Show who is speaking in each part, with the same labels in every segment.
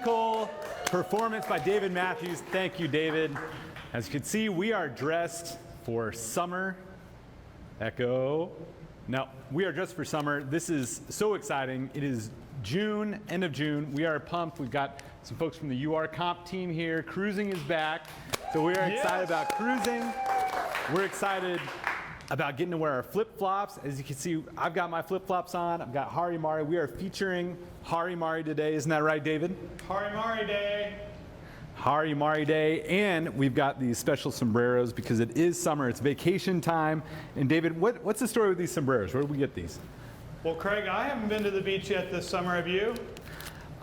Speaker 1: musical performance by David Matthews. Thank you, David. As you can see, we are dressed for summer. Echo. No, we are dressed for summer. This is so exciting. It is June, end of June. We are pumped. We've got some folks from the UR Comp team here. Cruising is back. So we are excited about cruising. We're excited about getting to wear our flip-flops. As you can see, I've got my flip-flops on. I've got Hari Mari. We are featuring Hari Mari today. Isn't that right, David?
Speaker 2: Hari Mari Day.
Speaker 1: Hari Mari Day. And we've got these special sombreros because it is summer. It's vacation time. And David, what's the story with these sombreros? Where did we get these?
Speaker 2: Well, Craig, I haven't been to the beach yet this summer. Have you?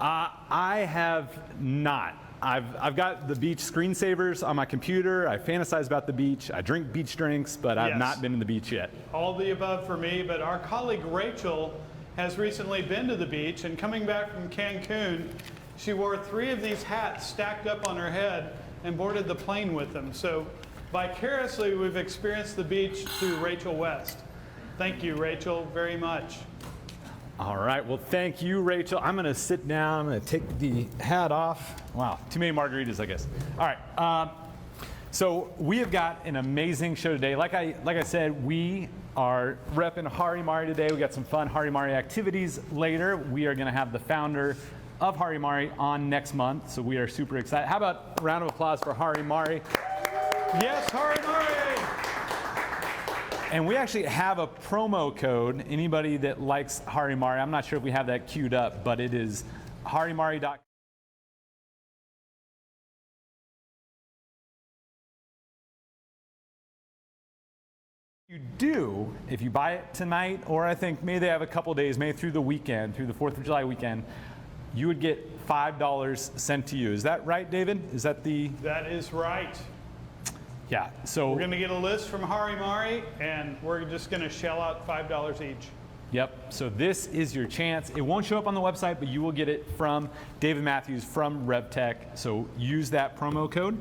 Speaker 1: I have not. I've got the beach screensavers on my computer. I fantasize about the beach. I drink beach drinks, but I've not been to the beach yet.
Speaker 2: All the above for me, but our colleague Rachel has recently been to the beach, and coming back from Cancun, she wore 3 of these hats stacked up on her head and boarded the plane with them. So vicariously, we've experienced the beach through Rachel West. Thank you, Rachel, very much.
Speaker 1: All right, well, thank you, Rachel. I'm gonna sit down, I'm gonna take the hat off. Wow, too many margaritas, I guess. All right, so we have got an amazing show today. Like I said, we are repping Hari Mari today. We got some fun Hari Mari activities later. We are gonna have the founder of Hari Mari on next month, so we are super excited. How about a round of applause for Hari Mari?
Speaker 2: Yes, Hari Mari!
Speaker 1: And we actually have a promo code. Anybody that likes Hari Mari, I'm not sure if we have that queued up, but it is harimari.com. You do, if you buy it tonight, or I think maybe they have a couple days, maybe through the weekend, through the 4th of July weekend, you would get $5 sent to you. Is that right, David? Is that the?
Speaker 2: That is right.
Speaker 1: Yeah, so
Speaker 2: we're going to get a list from Hari Mari, and we're just going to shell out $5 each.
Speaker 1: Yep, so this is your chance. It won't show up on the website, but you will get it from David Matthews from RevTech, so use that promo code.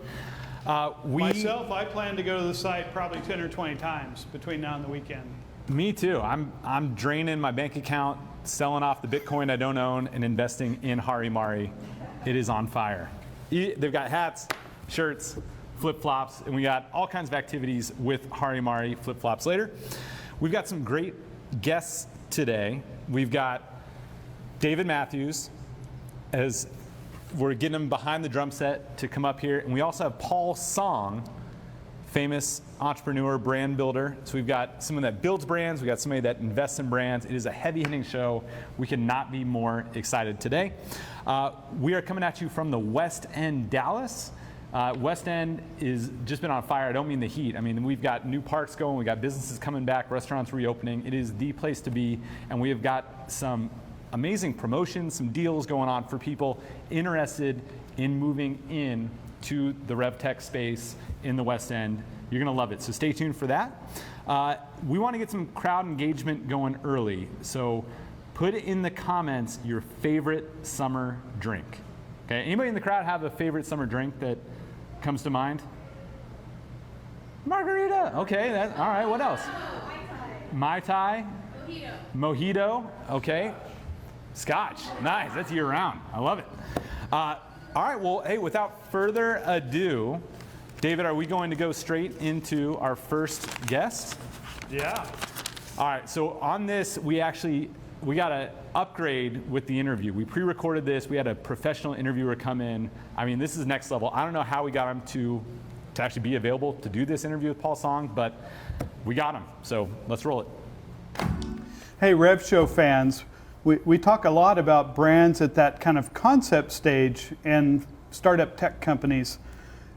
Speaker 2: Myself, I plan to go to the site probably 10 or 20 times between now and the weekend.
Speaker 1: Me too. I'm draining my bank account, selling off the Bitcoin I don't own, and investing in Hari Mari. It is on fire. They've got hats, shirts, flip-flops, and we got all kinds of activities with Hari Mari flip-flops later. We've got some great guests today. We've got David Matthews, as we're getting him behind the drum set to come up here, and we also have Paul Song, famous entrepreneur, brand builder. So we've got someone that builds brands, we've got somebody that invests in brands. It is a heavy-hitting show. We cannot be more excited today. We are coming at you from the West End, Dallas. West End is just been on fire. I don't mean the heat. I mean, we've got new parks going, we've got businesses coming back, restaurants reopening. It is the place to be, and we have got some amazing promotions, some deals going on for people interested in moving in to the RevTech space in the West End. You're gonna love it, so stay tuned for that. We wanna get some crowd engagement going early, so put in the comments your favorite summer drink. Okay, anybody in the crowd have a favorite summer drink that comes to mind? Margarita. Okay, all right, what else? Mai Tai. Mojito. Okay. Scotch. Nice, that's year round. I love it. All right, well, hey, without further ado, David, are we going to go straight into our first guest?
Speaker 2: Yeah.
Speaker 1: All right, so on this, we got to upgrade with the interview. We pre-recorded this. We had a professional interviewer come in. I mean, this is next level. I don't know how we got him to actually be available to do this interview with Paul Song, but we got him. So let's roll it.
Speaker 2: Hey, Rev Show fans. We talk a lot about brands at that kind of concept stage and startup tech companies.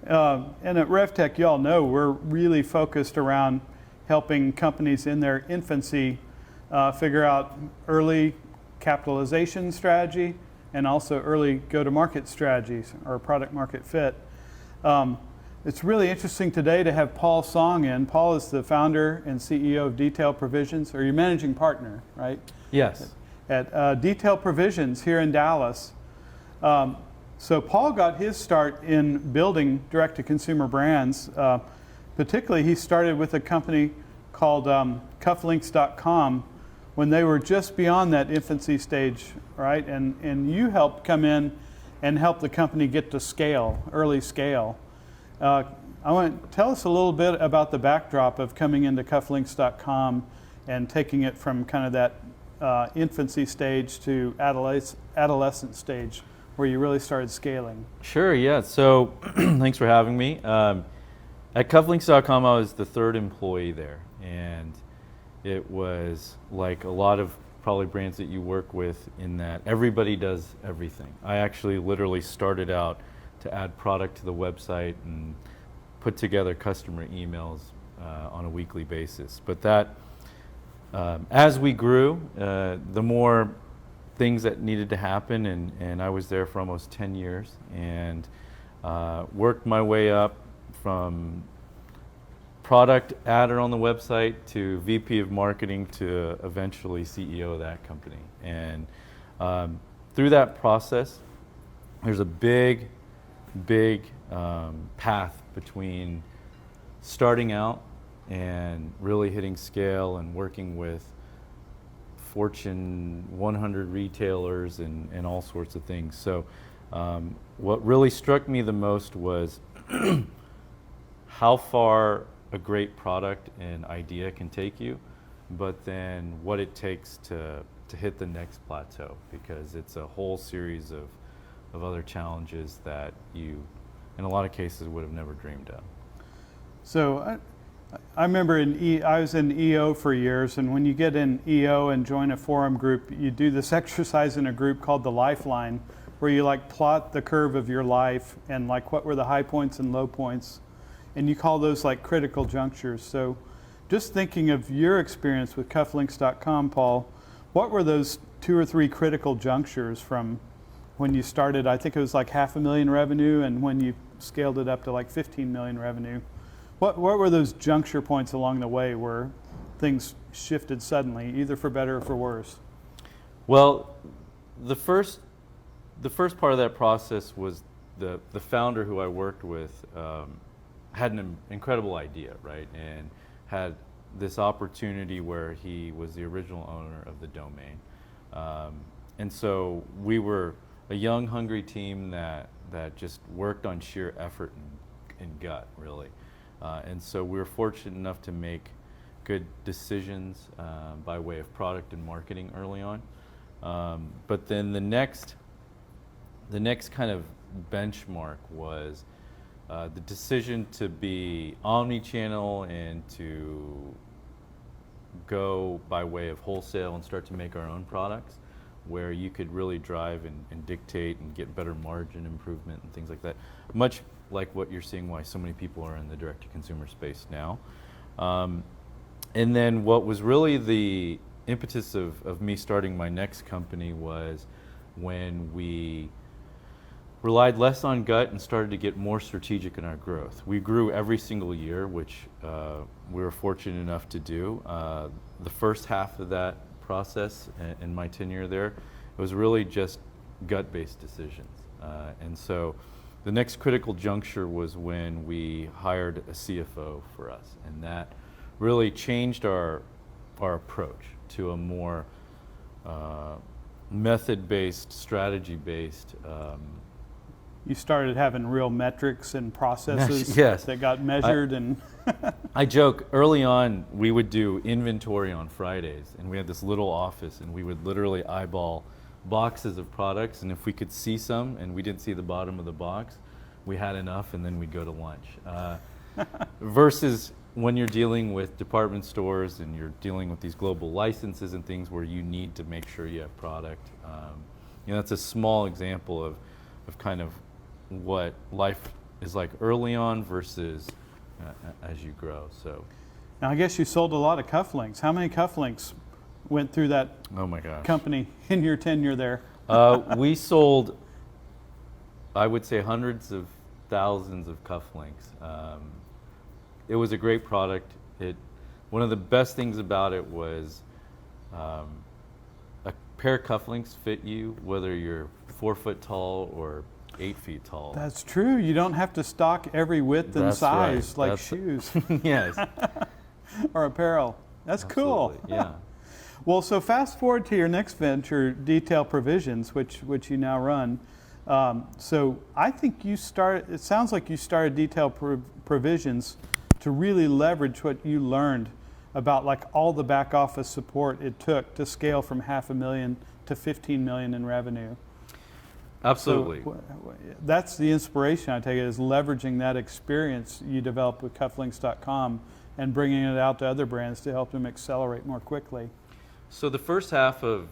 Speaker 2: And at RevTech, y'all know we're really focused around helping companies in their infancy figure out early capitalization strategy and also early go-to-market strategies or product market fit. It's really interesting today to have Paul Song in. Paul is the founder and CEO of Detail Provisions, or your managing partner, right?
Speaker 1: Yes.
Speaker 2: At Detail Provisions here in Dallas. So Paul got his start in building direct-to-consumer brands. Particularly, he started with a company called cufflinks.com when they were just beyond that infancy stage, right? And you helped come in and help the company get to scale, early scale. I want to tell us a little bit about the backdrop of coming into cufflinks.com and taking it from kind of that infancy stage to adolescent stage where you really started scaling.
Speaker 3: Sure, yeah. So thanks for having me. At cufflinks.com, I was the third employee there, and it was like a lot of probably brands that you work with in that everybody does everything. I actually literally started out to add product to the website and put together customer emails on a weekly basis. But that, as we grew, the more things that needed to happen, and I was there for almost 10 years and worked my way up from product adder on the website to VP of marketing to eventually CEO of that company. And through that process, there's a big path between starting out and really hitting scale and working with Fortune 100 retailers and all sorts of things. So what really struck me the most was how far a great product and idea can take you, but then what it takes to hit the next plateau, because it's a whole series of other challenges that you, in a lot of cases, would have never dreamed of.
Speaker 2: So I remember I was in EO for years, and when you get in EO and join a forum group, you do this exercise in a group called the Lifeline, where you like plot the curve of your life and like what were the high points and low points, and you call those like critical junctures. So just thinking of your experience with cufflinks.com, Paul, what were those 2 or 3 critical junctures from when you started? I think it was like $500,000 revenue, and when you scaled it up to like 15 million revenue. What were those juncture points along the way where things shifted suddenly, either for better or for worse?
Speaker 3: Well, the first part of that process was the founder who I worked with had an incredible idea, right? And had this opportunity where he was the original owner of the domain. And so we were a young, hungry team that just worked on sheer effort and gut, really. And so we were fortunate enough to make good decisions by way of product and marketing early on. But then the next kind of benchmark was the decision to be omni-channel and to go by way of wholesale and start to make our own products, where you could really drive and dictate and get better margin improvement and things like that. Much like what you're seeing why so many people are in the direct-to-consumer space now. And then what was really the impetus of me starting my next company was when we relied less on gut and started to get more strategic in our growth. We grew every single year, which we were fortunate enough to do. The first half of that process in my tenure there, it was really just gut-based decisions. And so the next critical juncture was when we hired a CFO for us, and that really changed our approach to a more method-based, strategy-based.
Speaker 2: You started having real metrics and processes
Speaker 3: yes.
Speaker 2: that got measured. And
Speaker 3: I joke, early on we would do inventory on Fridays, and we had this little office, and we would literally eyeball boxes of products, and if we could see some and we didn't see the bottom of the box, we had enough, and then we'd go to lunch. Versus when you're dealing with department stores and you're dealing with these global licenses and things where you need to make sure you have product. That's a small example of kind of what life is like early on versus as you grow. So
Speaker 2: now I guess you sold a lot of cufflinks. How many cufflinks went through that company in your tenure there?
Speaker 3: We sold, I would say, hundreds of thousands of cufflinks. It was a great product. One of the best things about it was a pair of cufflinks fit you whether you're 4 foot tall or 8 feet tall.
Speaker 2: That's true. You don't have to stock every width and size like shoes.
Speaker 3: Yes.
Speaker 2: Or apparel. That's
Speaker 3: Absolutely.
Speaker 2: Cool.
Speaker 3: Yeah.
Speaker 2: Well, so fast forward to your next venture, Detail Provisions, which you now run. So I think it sounds like you started Detail Provisions to really leverage what you learned about like all the back office support it took to scale from $500,000 to $15 million in revenue.
Speaker 3: Absolutely.
Speaker 2: So that's the inspiration, I take it, is leveraging that experience you developed with cufflinks.com and bringing it out to other brands to help them accelerate more quickly.
Speaker 3: So the first half of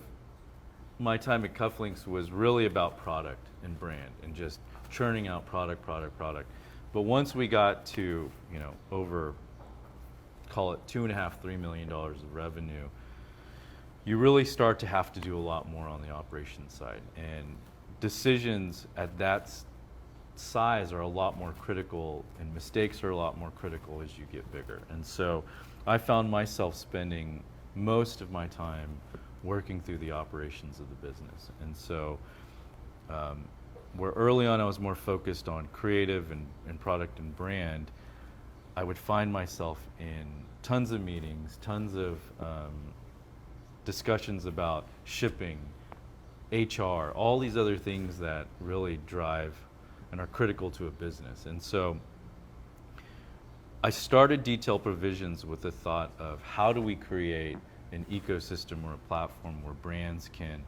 Speaker 3: my time at Cufflinks was really about product and brand and just churning out product. But once we got to, over, call it $2.5–3 million of revenue, you really start to have to do a lot more on the operations side. And decisions at that size are a lot more critical, and mistakes are a lot more critical as you get bigger. And so I found myself spending most of my time working through the operations of the business. And so where early on I was more focused on creative and product and brand, I would find myself in tons of meetings, tons of discussions about shipping, HR, all these other things that really drive and are critical to a business. And so I started Detail Provisions with the thought of how do we create an ecosystem or a platform where brands can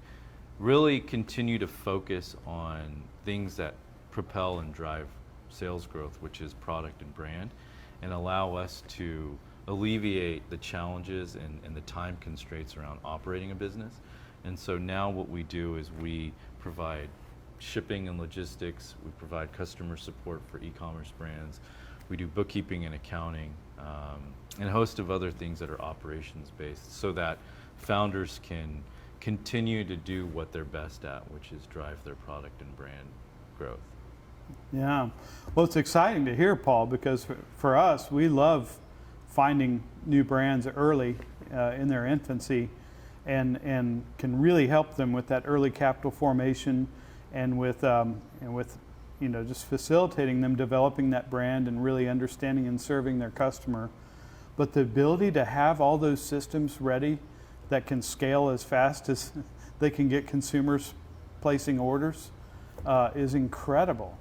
Speaker 3: really continue to focus on things that propel and drive sales growth, which is product and brand, and allow us to alleviate the challenges and the time constraints around operating a business. And so now what we do is we provide shipping and logistics, we provide customer support for e-commerce brands, we do bookkeeping and accounting, and a host of other things that are operations based so that founders can continue to do what they're best at, which is drive their product and brand growth.
Speaker 2: Yeah, well, it's exciting to hear, Paul, because for us, we love finding new brands early in their infancy and can really help them with that early capital formation and with just facilitating them developing that brand and really understanding and serving their customer. But the ability to have all those systems ready that can scale as fast as they can get consumers placing orders is incredible.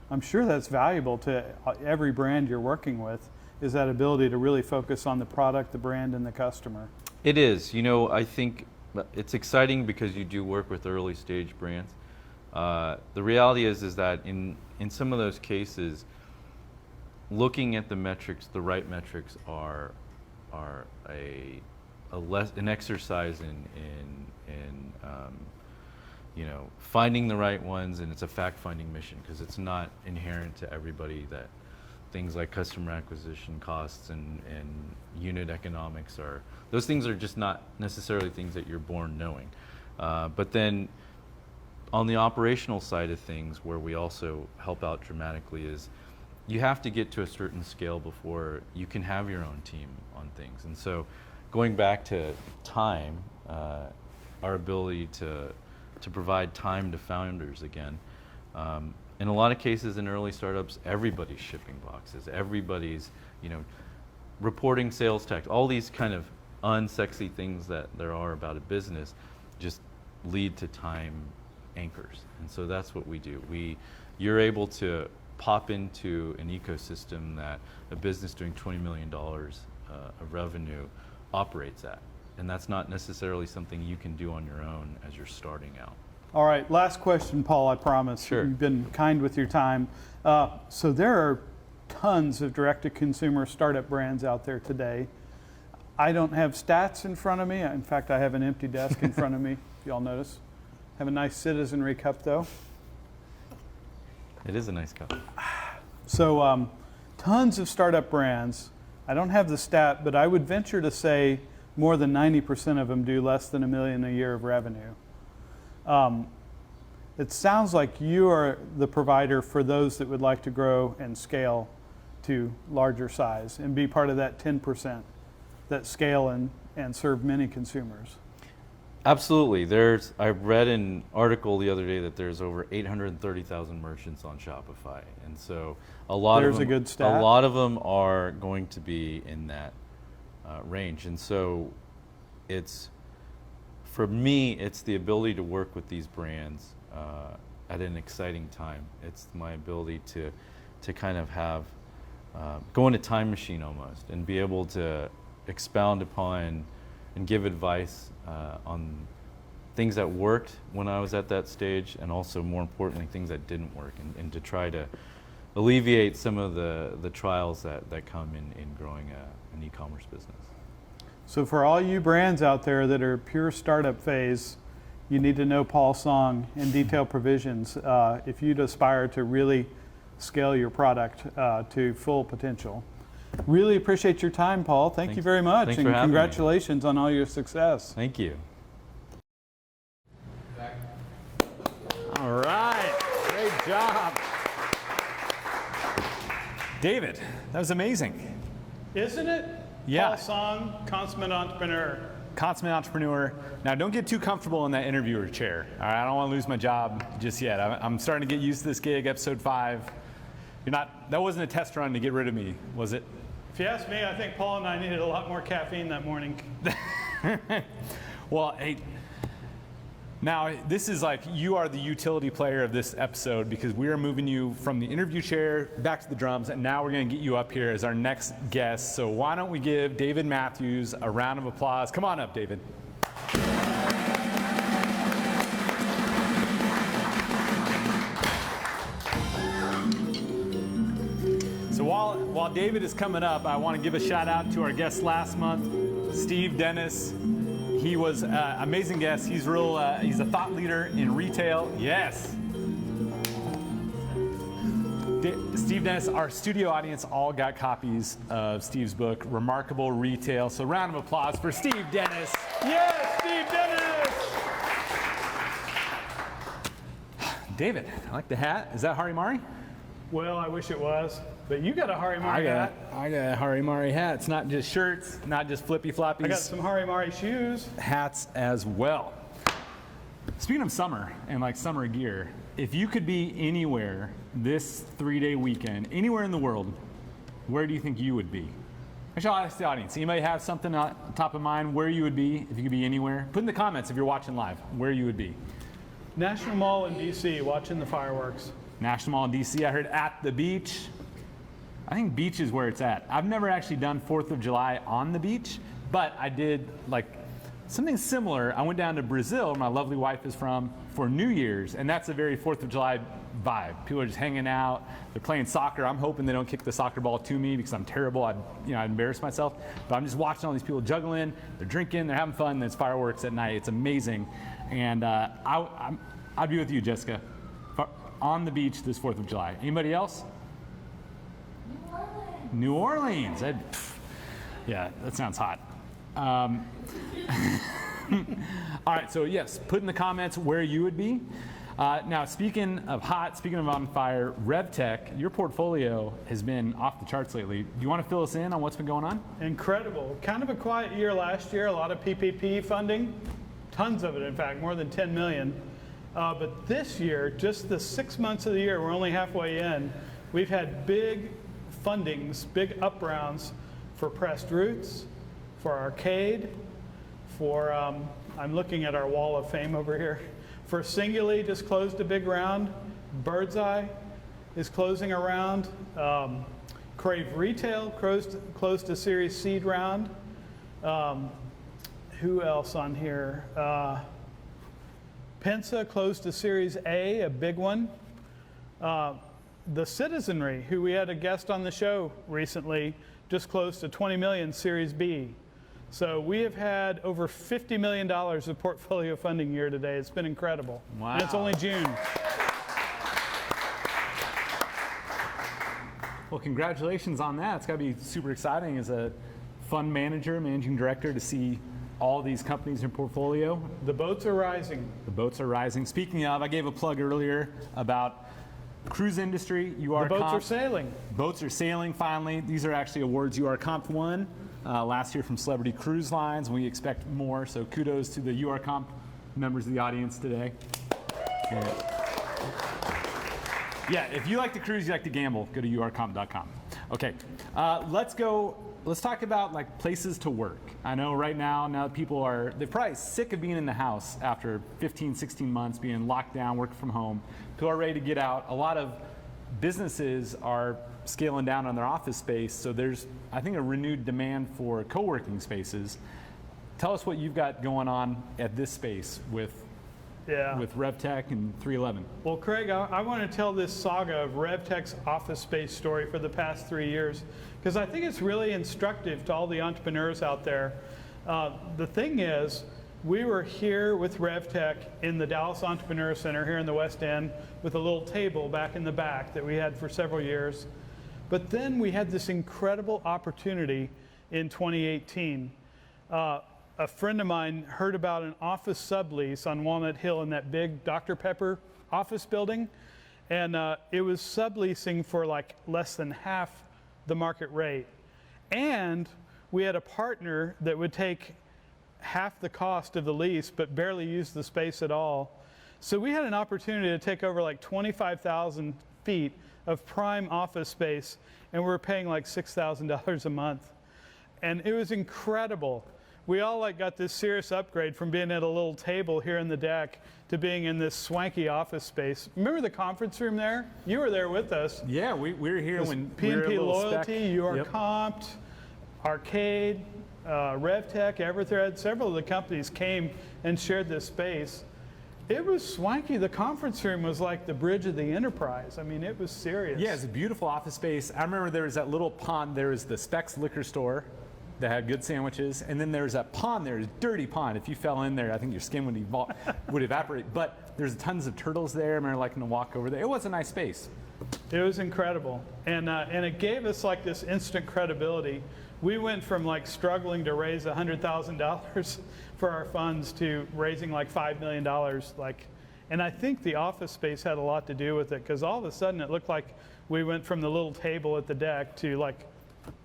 Speaker 2: I'm sure that's valuable to every brand you're working with, is that ability to really focus on the product, the brand, and the customer.
Speaker 3: It is. I think it's exciting because you do work with early stage brands. The reality is that in some of those cases, looking at the metrics, the right metrics are an exercise in finding the right ones, and it's a fact-finding mission because it's not inherent to everybody that things like customer acquisition costs and unit economics those things are just not necessarily things that you're born knowing. But then on the operational side of things, where we also help out dramatically, is you have to get to a certain scale before you can have your own team on things. And so going back to time, our ability to provide time to founders again. In a lot of cases in early startups, everybody's shipping boxes, everybody's reporting sales tax, all these kind of unsexy things that there are about a business just lead to time anchors. And so that's what we do. You're able to pop into an ecosystem that a business doing $20 million of revenue operates at. And that's not necessarily something you can do on your own as you're starting out.
Speaker 2: All right, last question, Paul, I promise.
Speaker 3: Sure.
Speaker 2: You've been kind with your time. So there are tons of direct-to-consumer startup brands out there today. I don't have stats in front of me. In fact, I have an empty desk in front of me, if y'all notice. Have a nice Citizenry cup, though.
Speaker 3: It is a nice cup.
Speaker 2: So tons of startup brands. I don't have the stat, but I would venture to say more than 90% of them do less than $1 million a year of revenue. It sounds like you are the provider for those that would like to grow and scale to larger size and be part of that 10% that scale and serve many consumers.
Speaker 3: Absolutely. I read an article the other day that there's over 830,000 merchants on Shopify, and so a lot of them are going to be in that range. And so for me, it's the ability to work with these brands at an exciting time. It's my ability to kind of have, go in a time machine almost and be able to expound upon and give advice on things that worked when I was at that stage, and also more importantly, things that didn't work, and to try to alleviate some of the trials that come in growing an e-commerce business.
Speaker 2: So for all you brands out there that are pure startup phase, you need to know Paul Song and Detail Provisions if you'd aspire to really scale your product to full potential. Really appreciate your time, Paul. Thank you very much,
Speaker 3: Thanks
Speaker 2: and
Speaker 3: for having me.
Speaker 2: congratulations on all your success.
Speaker 3: Thank you.
Speaker 1: All right, great job. David, that was amazing.
Speaker 2: Isn't it?
Speaker 1: Yeah.
Speaker 2: Paul Song, consummate entrepreneur.
Speaker 1: Consummate entrepreneur. Now, don't get too comfortable in that interviewer chair. All right, I don't want to lose my job just yet. I'm starting to get used to this gig, episode 5. That wasn't a test run to get rid of me, was it?
Speaker 2: If you ask me, I think Paul and I needed a lot more caffeine that morning.
Speaker 1: Well, hey, now this is like you are the utility player of this episode, because we are moving you from the interview chair back to the drums, and now we're going to get you up here as our next guest. So why don't we give David Matthews a round of applause? Come on up, David. So while David is coming up, I want to give a shout out to our guest last month, Steve Dennis. He was an amazing guest. He's he's a thought leader in retail. Yes. Steve Dennis, our studio audience all got copies of Steve's book, Remarkable Retail. So round of applause for Steve Dennis.
Speaker 2: Yes, Steve Dennis!
Speaker 1: David, I like the hat. Is that Harimari?
Speaker 2: Well, I wish it was, but you got a Harimari hat.
Speaker 1: I got a Harimari hat. It's not just shirts, not just flippy floppies.
Speaker 2: I got some Harimari shoes.
Speaker 1: Hats as well. Speaking of summer and like summer gear, if you could be anywhere this 3-day weekend, anywhere in the world, where do you think you would be? Actually, I'll ask the audience. Anybody have something on top of mind where you would be if you could be anywhere? Put in the comments if you're watching live where you would be.
Speaker 2: National Mall in DC, watching the fireworks.
Speaker 1: National Mall in DC. I heard at the beach. I think beach is where it's at. I've never actually done 4th of July on the beach, but I did like something similar. I went down to Brazil, where my lovely wife is from, for New Year's, and that's a very 4th of July vibe. People are just hanging out. They're playing soccer. I'm hoping they don't kick the soccer ball to me because I'm terrible. I'd embarrass myself. But I'm just watching all these people juggling. They're drinking. They're having fun. And there's fireworks at night. It's amazing. And I'd be with you, Jessica, on the beach this 4th of July. Anybody else? New Orleans. Yeah, that sounds hot. All right, so yes, put in the comments where you would be. Now, speaking of hot, speaking of on fire, RevTech, your portfolio has been off the charts lately. Do you want to fill us in on what's been going on?
Speaker 2: Incredible. Kind of a quiet year last year, a lot of PPP funding, tons of it, in fact, more than 10 million. But this year, just the 6 months of the year, we're only halfway in, we've had big fundings, big up rounds for Pressed Roots, for Arcade, for, I'm looking at our wall of fame over here, for Singly just closed a big round, Birdseye is closing a round, Crave Retail closed a Series Seed round. Who else on here? Pensa closed a Series A, a big one. The Citizenry, who we had a guest on the show recently, just closed a 20 million Series B. So we have had over $50 million of portfolio funding year to date. It's been incredible.
Speaker 1: Wow.
Speaker 2: And it's only June.
Speaker 1: Well, congratulations on that. It's got to be super exciting as a fund manager, managing director, to see all these companies in your portfolio.
Speaker 2: The boats are rising.
Speaker 1: The boats are rising. Speaking of, I gave a plug earlier about cruise industry.
Speaker 2: The boats are sailing.
Speaker 1: Boats are sailing finally. These are actually awards URComp won last year from Celebrity Cruise Lines. We expect more, so kudos to the URComp members of the audience today. Yeah, if you like to cruise, you like to gamble, go to urcomp.com. Okay, let's go let's talk about like places to work. I know right now that people they're probably sick of being in the house after 15, 16 months being locked down, working from home. People are ready to get out. A lot of businesses are scaling down on their office space, so there's, I think, a renewed demand for co-working spaces. Tell us what you've got going on at this space with RevTech and 311.
Speaker 2: Well, Craig, I want to tell this saga of RevTech's office space story for the past 3 years, because I think it's really instructive to all the entrepreneurs out there. The thing is, we were here with RevTech in the Dallas Entrepreneur Center here in the West End with a little table back in the back that we had for several years. But then we had this incredible opportunity in 2018. A friend of mine heard about an office sublease on Walnut Hill in that big Dr. Pepper office building. And it was subleasing for like less than half the market rate. And we had a partner that would take half the cost of the lease but barely use the space at all. So we had an opportunity to take over like 25,000 feet of prime office space, and we were paying like $6,000 a month. And it was incredible. We all like got this serious upgrade from being at a little table here in the deck to being in this swanky office space. Remember the conference room there? You were there with us.
Speaker 1: Yeah, we were here when
Speaker 2: P&P Loyalty, Your Comped, Arcade, RevTech, Everthread, several of the companies came and shared this space. It was swanky. The conference room was like the bridge of the enterprise. I mean, it was serious.
Speaker 1: Yeah, it's a beautiful office space. I remember there was that little pond. There was the Specs liquor store that had good sandwiches, and then there's that pond there, a dirty pond. If you fell in there, I think your skin would evaporate. But there's tons of turtles there. I remember liking to walk over there. It was a nice space.
Speaker 2: It was incredible, and it gave us like this instant credibility. We went from like struggling to raise $100,000 for our funds to raising like $5 million. And I think the office space had a lot to do with it, because all of a sudden it looked like we went from the little table at the deck to like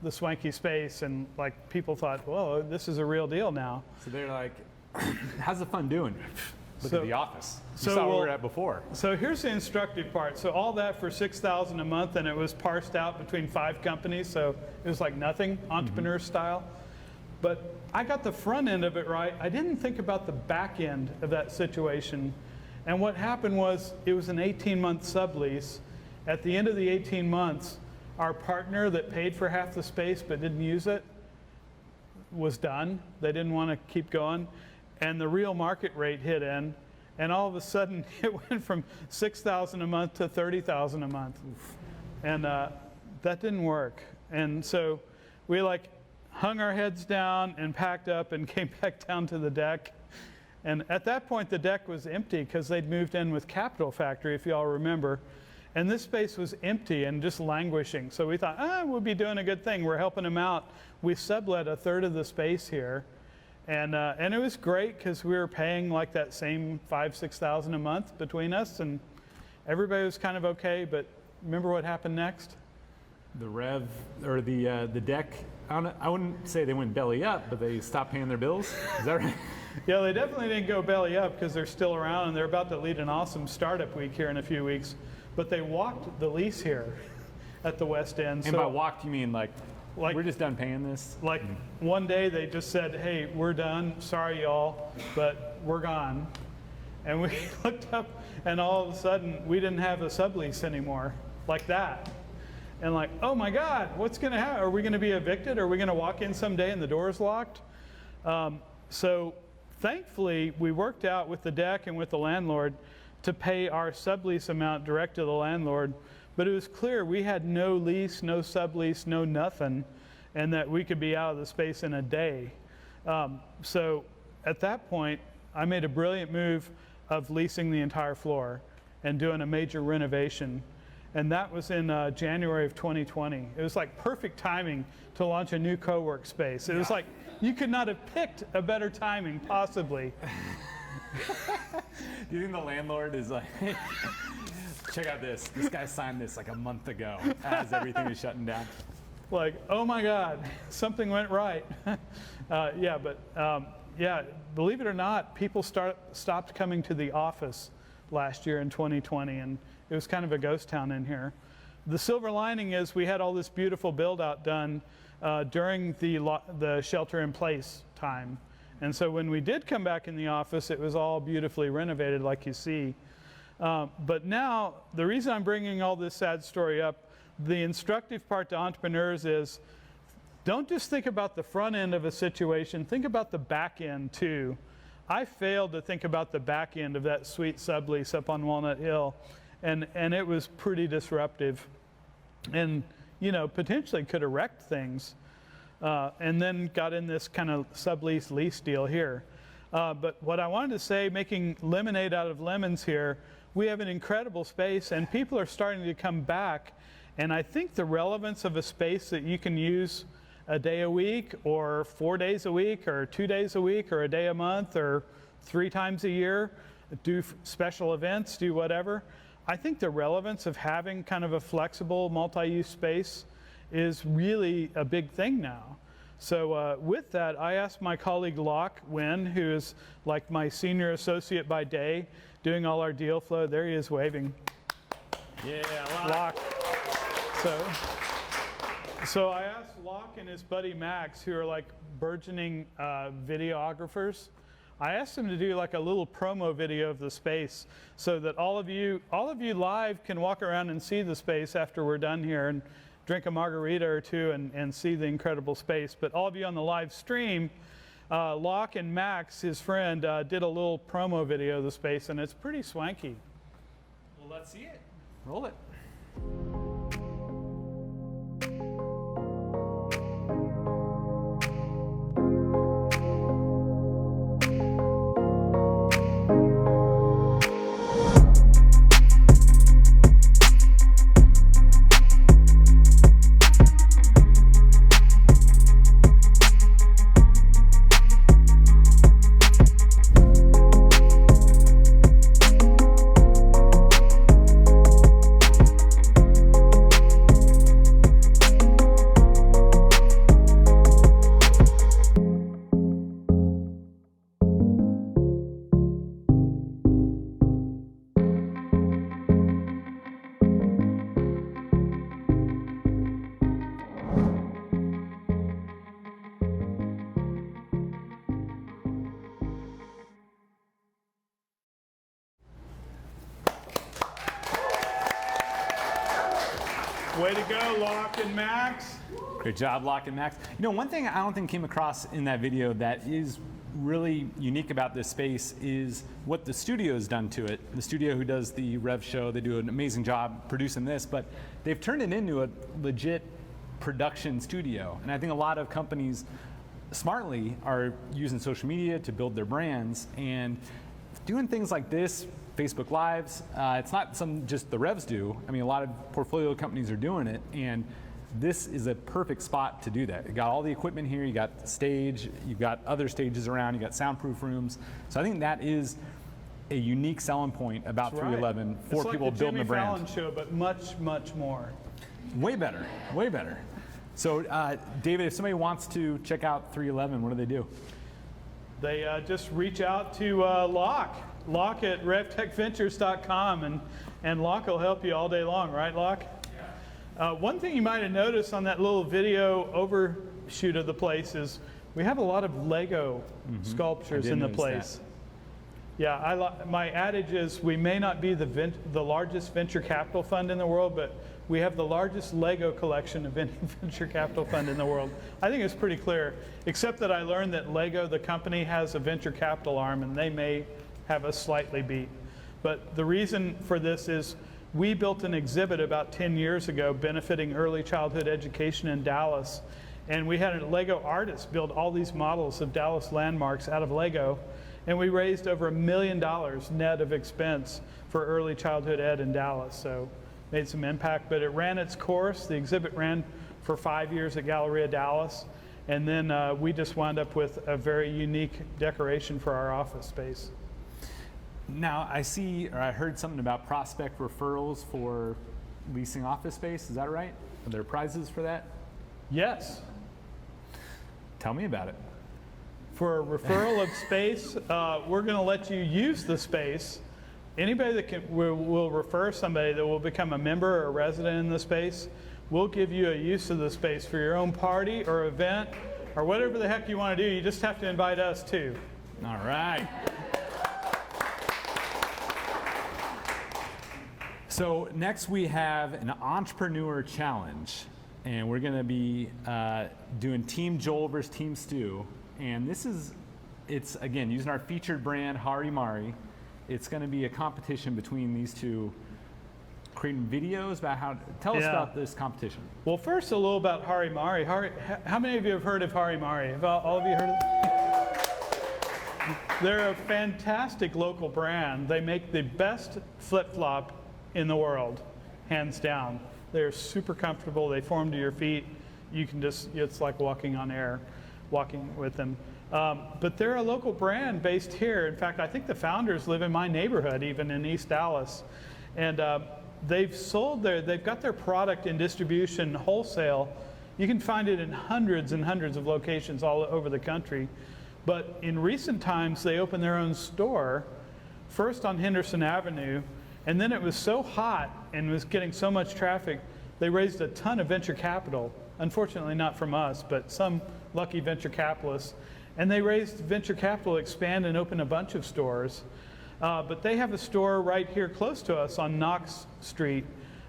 Speaker 2: the swanky space, and like people thought, whoa, this is a real deal now.
Speaker 1: So they're like, how's the fund doing? Look at the office. You
Speaker 2: so
Speaker 1: saw where we were at before.
Speaker 2: So here's the instructive part. So all that for $6,000 a month, and it was parsed out between 5 companies, so it was like nothing, entrepreneur style. But I got the front end of it right. I didn't think about the back end of that situation. And what happened was, it was an 18-month sublease. At the end of the 18 months, our partner that paid for half the space but didn't use it was done. They didn't want to keep going. And the real market rate hit in, and all of a sudden it went from $6,000 a month to $30,000 a month. Oof. And that didn't work. And so we like hung our heads down and packed up and came back down to the deck. And at that point the deck was empty because they'd moved in with Capital Factory, if you all remember. And this space was empty and just languishing. So we thought, we'll be doing a good thing. We're helping them out. We sublet a third of the space here. And it was great because we were paying like that same $5,000-6,000 a month between us, and everybody was kind of okay. But remember what happened next?
Speaker 1: The Rev, or the deck, I wouldn't say they went belly up, but they stopped paying their bills. Is that right?
Speaker 2: Yeah, they definitely didn't go belly up because they're still around, and they're about to lead an awesome startup week here in a few weeks. But they walked the lease here at the West End.
Speaker 1: And by walked, you mean like we're just done paying this?
Speaker 2: Like one day they just said, hey, we're done. Sorry, y'all, but we're gone. And we looked up, and all of a sudden we didn't have a sublease anymore, like that. And like, oh my God, what's going to happen? Are we going to be evicted? Are we going to walk in someday and the door's locked? So thankfully, we worked out with the deck and with the landlord to pay our sublease amount direct to the landlord. But it was clear we had no lease, no sublease, no nothing, and that we could be out of the space in a day. So at that point, I made a brilliant move of leasing the entire floor and doing a major renovation. And that was in January of 2020. It was like perfect timing to launch a new co-work space. It was like, you could not have picked a better timing, possibly.
Speaker 1: Do you think the landlord is like, check out this. This guy signed this like a month ago as everything was shutting down.
Speaker 2: Like, oh my God, something went right. Believe it or not, people stopped coming to the office last year in 2020, and it was kind of a ghost town in here. The silver lining is we had all this beautiful build out done during the shelter-in-place time. And so when we did come back in the office, it was all beautifully renovated like you see. But now, the reason I'm bringing all this sad story up, the instructive part to entrepreneurs is, don't just think about the front end of a situation, think about the back end too. I failed to think about the back end of that sweet sublease up on Walnut Hill, and it was pretty disruptive. And, you know, potentially could have wrecked things. And then got in this kind of sublease lease deal here. But what I wanted to say, making lemonade out of lemons here, we have an incredible space and people are starting to come back. And I think the relevance of a space that you can use a day a week or 4 days a week or 2 days a week or a day a month or 3 times a year, do special events, do whatever. I think the relevance of having kind of a flexible multi-use space is really a big thing now. So with that, I asked my colleague Locke Wynn, who is like my senior associate by day, doing all our deal flow. There he is waving.
Speaker 1: Yeah,
Speaker 2: Locke. So I asked Locke and his buddy Max, who are like burgeoning videographers, I asked them to do like a little promo video of the space so that all of you live can walk around and see the space after we're done here and drink a margarita or two and see the incredible space. But all of you on the live stream, Locke and Max, his friend, did a little promo video of the space, and it's pretty swanky.
Speaker 1: Well, let's see it. Roll it.
Speaker 2: Way to go, Locke and Max.
Speaker 1: Great job, Locke and Max. You know, one thing I don't think came across in that video that is really unique about this space is what the studio has done to it. The studio who does the Rev show, they do an amazing job producing this, but they've turned it into a legit production studio. And I think a lot of companies smartly are using social media to build their brands, and doing things like this, Facebook Lives, it's not something just the Revs do. I mean, a lot of portfolio companies are doing it, and this is a perfect spot to do that. You got all the equipment here, you got the stage, you've got other stages around, you got soundproof rooms. So I think that is a unique selling point about 311 for people building a brand.
Speaker 2: It's like the Jimmy Fallon show, but much, much more.
Speaker 1: Way better, way better. So David, if somebody wants to check out 311, what do they do?
Speaker 2: They just reach out to Locke at RevTechVentures.com, and Locke will help you all day long, right, Locke? Yeah. One thing you might have noticed on that little video overshoot of the place is we have a lot of Lego sculptures in the place. That. Yeah, my adage is we may not be the largest venture capital fund in the world, but we have the largest Lego collection of any venture capital fund in the world. I think it's pretty clear, except that I learned that Lego, the company, has a venture capital arm, and they may have us slightly beat. But the reason for this is we built an exhibit about 10 years ago benefiting early childhood education in Dallas. And we had a Lego artist build all these models of Dallas landmarks out of Lego. And we raised over $1 million net of expense for early childhood ed in Dallas. So made some impact, but it ran its course. The exhibit ran for 5 years at Galleria Dallas. And then we just wound up with a very unique decoration for our office space.
Speaker 1: Now, I see, or I heard something about prospect referrals for leasing office space. Is that right? Are there prizes for that?
Speaker 2: Yes.
Speaker 1: Tell me about it.
Speaker 2: For a referral of space, we're going to let you use the space. Anybody that will refer somebody that will become a member or a resident in the space, we'll give you a use of the space for your own party or event or whatever the heck you want to do. You just have to invite us too.
Speaker 1: All right. So next we have an entrepreneur challenge, and we're going to be doing Team Joel versus Team Stu. And it's again using our featured brand R.E.V. It's going to be a competition between these two, creating videos about tell us about this competition.
Speaker 2: Well, first a little about R.E.V. How many of you have heard of R.E.V? Have all of you heard of them? They're a fantastic local brand. They make the best flip-flop in the world, hands down. They're super comfortable. They form to your feet. You can it's like walking on air, walking with them. But they're a local brand based here. In fact, I think the founders live in my neighborhood, even in East Dallas. And they've got their product in distribution wholesale. You can find it in hundreds and hundreds of locations all over the country. But in recent times, they opened their own store, first on Henderson Avenue. And then it was so hot and was getting so much traffic, they raised a ton of venture capital. Unfortunately, not from us, but some lucky venture capitalists. And they raised venture capital to expand and open a bunch of stores. But they have a store right here close to us on Knox Street.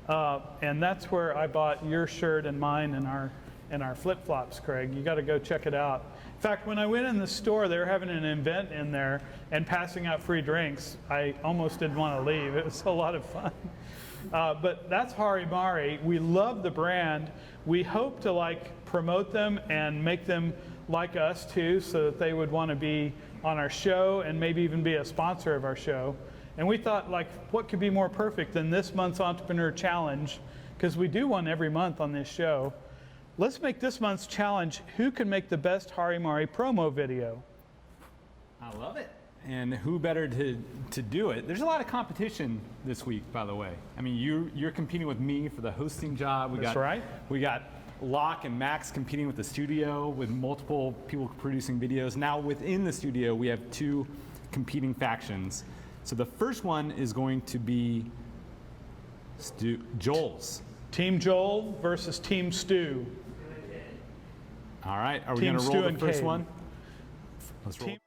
Speaker 2: And that's where I bought your shirt and mine and our flip-flops, Craig. You got to go check it out. In fact, when I went in the store, they were having an event in there and passing out free drinks. I almost didn't want to leave. It was a lot of fun. But that's R.E.V. We love the brand. We hope to promote them and make them like us too, so that they would want to be on our show and maybe even be a sponsor of our show. And we thought, what could be more perfect than this month's Entrepreneur Challenge? Because we do one every month on this show. Let's make this month's challenge, who can make the best R.E.V. promo video?
Speaker 1: I love it. And who better to do it? There's a lot of competition this week, by the way. I mean, you're competing with me for the hosting job.
Speaker 2: That's right.
Speaker 1: We got Locke and Max competing with the studio, with multiple people producing videos. Now within the studio, we have two competing factions. So the first one is going to be Joel's.
Speaker 2: Team Joel versus Team Stu.
Speaker 1: All right, are we going to roll the first one? Let's roll.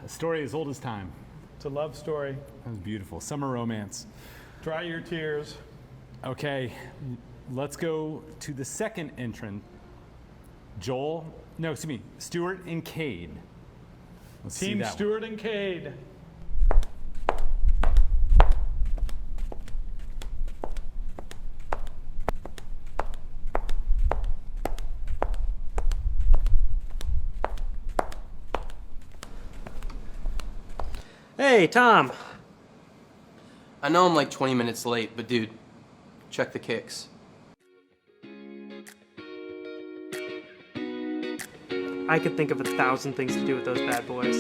Speaker 1: Story as old as time.
Speaker 2: It's a love story.
Speaker 1: That was beautiful. Summer romance.
Speaker 2: Dry your tears.
Speaker 1: Okay, let's go to the second entrant. Stuart and Cade. Let's see
Speaker 2: Team
Speaker 1: that
Speaker 2: Stuart and Cade.
Speaker 4: Hey, Tom.
Speaker 5: I know I'm like 20 minutes late, but dude, check the kicks.
Speaker 4: I could think of 1,000 things to do with those bad boys.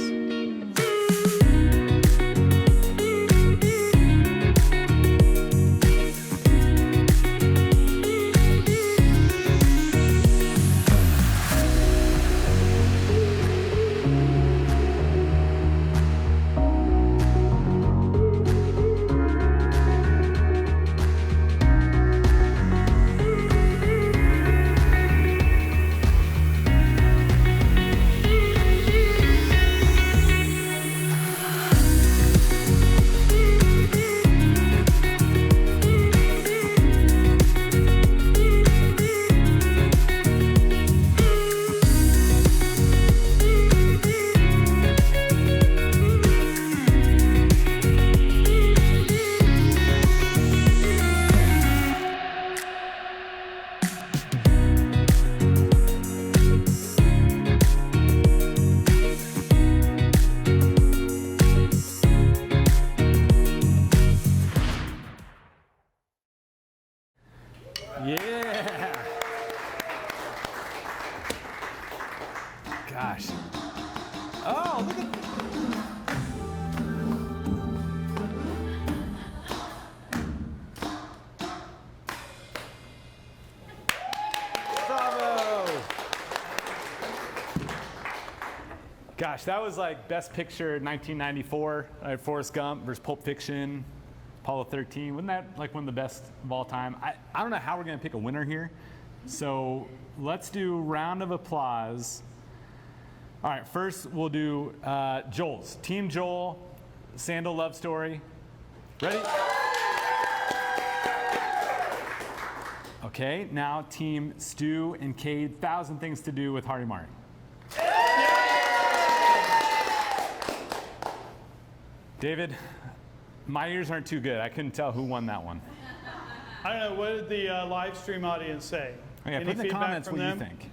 Speaker 1: Yeah. Gosh. Oh, look at. Bravo. Gosh, that was like Best Picture 1994, Forrest Gump versus Pulp Fiction. Apollo 13, wasn't that like one of the best of all time? I don't know how we're gonna pick a winner here. So let's do round of applause. All right, first we'll do Joel's. Team Joel, Sandal Love Story. Ready? Okay, now Team Stu and Cade, 1,000 Things to Do with Hari Mari. David, my ears aren't too good. I couldn't tell who won that one.
Speaker 2: I don't know, what did the live stream audience say?
Speaker 1: Okay,
Speaker 2: Any
Speaker 1: put in the
Speaker 2: feedback
Speaker 1: comments
Speaker 2: from
Speaker 1: what
Speaker 2: them?
Speaker 1: you think.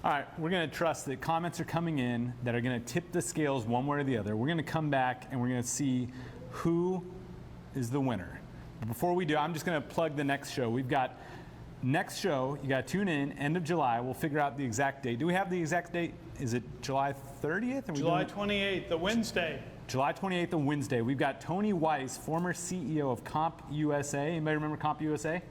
Speaker 1: All right, we're going to trust that comments are coming in that are going to tip the scales one way or the other. We're going to come back and we're going to see who is the winner. But before we do, I'm just going to plug the next show. We've got next show. You got to tune in, end of July. We'll figure out the exact date. Do we have the exact date? Is it July 30th?
Speaker 2: July 28th, the Wednesday.
Speaker 1: July 28th, a Wednesday. We've got Tony Weiss, former CEO of Comp USA. Anybody remember Comp USA?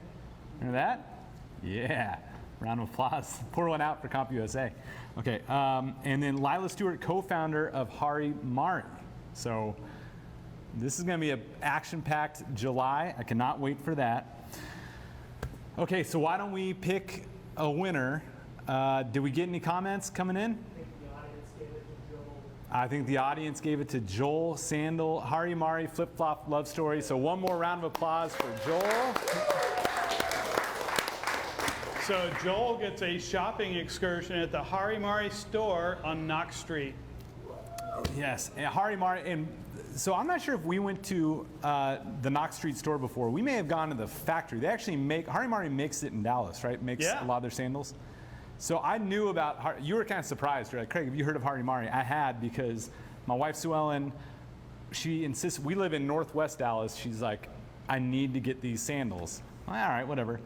Speaker 1: Remember that? Yeah. Round of applause. Pour one out for Comp USA. Okay. And then Lila Stewart, co-founder of Hari Mari. So this is going to be an action-packed July. I cannot wait for that. Okay, so why don't we pick a winner? Did we get any comments coming in? I think the audience gave it to Joel Sandal, Hari Mari, Flip Flop Love Story. So one more round of applause for Joel.
Speaker 2: So Joel gets a shopping excursion at the Hari Mari store on Knox Street.
Speaker 1: Yes, and Hari Mari, and so I'm not sure if we went to the Knox Street store before. We may have gone to the factory. They actually make, Hari Mari makes it in Dallas, right? Makes a lot of their sandals. So I knew about, you were kind of surprised. You're like, Craig, have you heard of Hari Mari? I had, because my wife, Sue Ellen, she insists, we live in Northwest Dallas. She's like, I need to get these sandals. All right, whatever.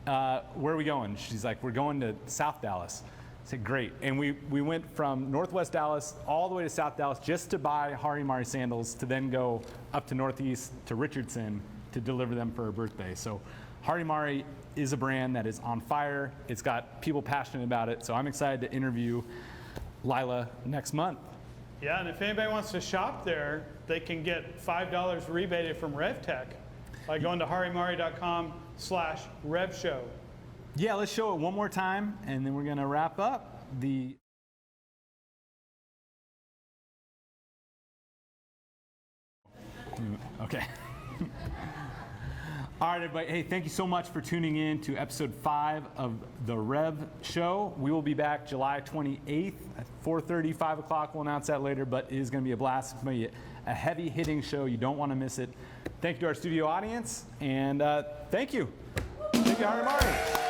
Speaker 1: Where are we going? She's like, we're going to South Dallas. I said, great. And we went from Northwest Dallas all the way to South Dallas just to buy Hari Mari sandals to then go up to Northeast to Richardson to deliver them for her birthday. So Hari Mari is a brand that is on fire. It's got people passionate about it. So I'm excited to interview Lila next month.
Speaker 2: Yeah, and if anybody wants to shop there, they can get $5 rebated from RevTech by going to harimari.com/RevShow.
Speaker 1: Yeah, let's show it one more time, and then we're going to wrap up the. Okay. All right, everybody. Hey, thank you so much for tuning in to episode 5 of the Rev Show. We will be back July 28th at 4:30, 5 o'clock. We'll announce that later, but it is going to be a blast. It's going to be a heavy-hitting show. You don't want to miss it. Thank you to our studio audience, and thank you. Thank you, Hari Mari.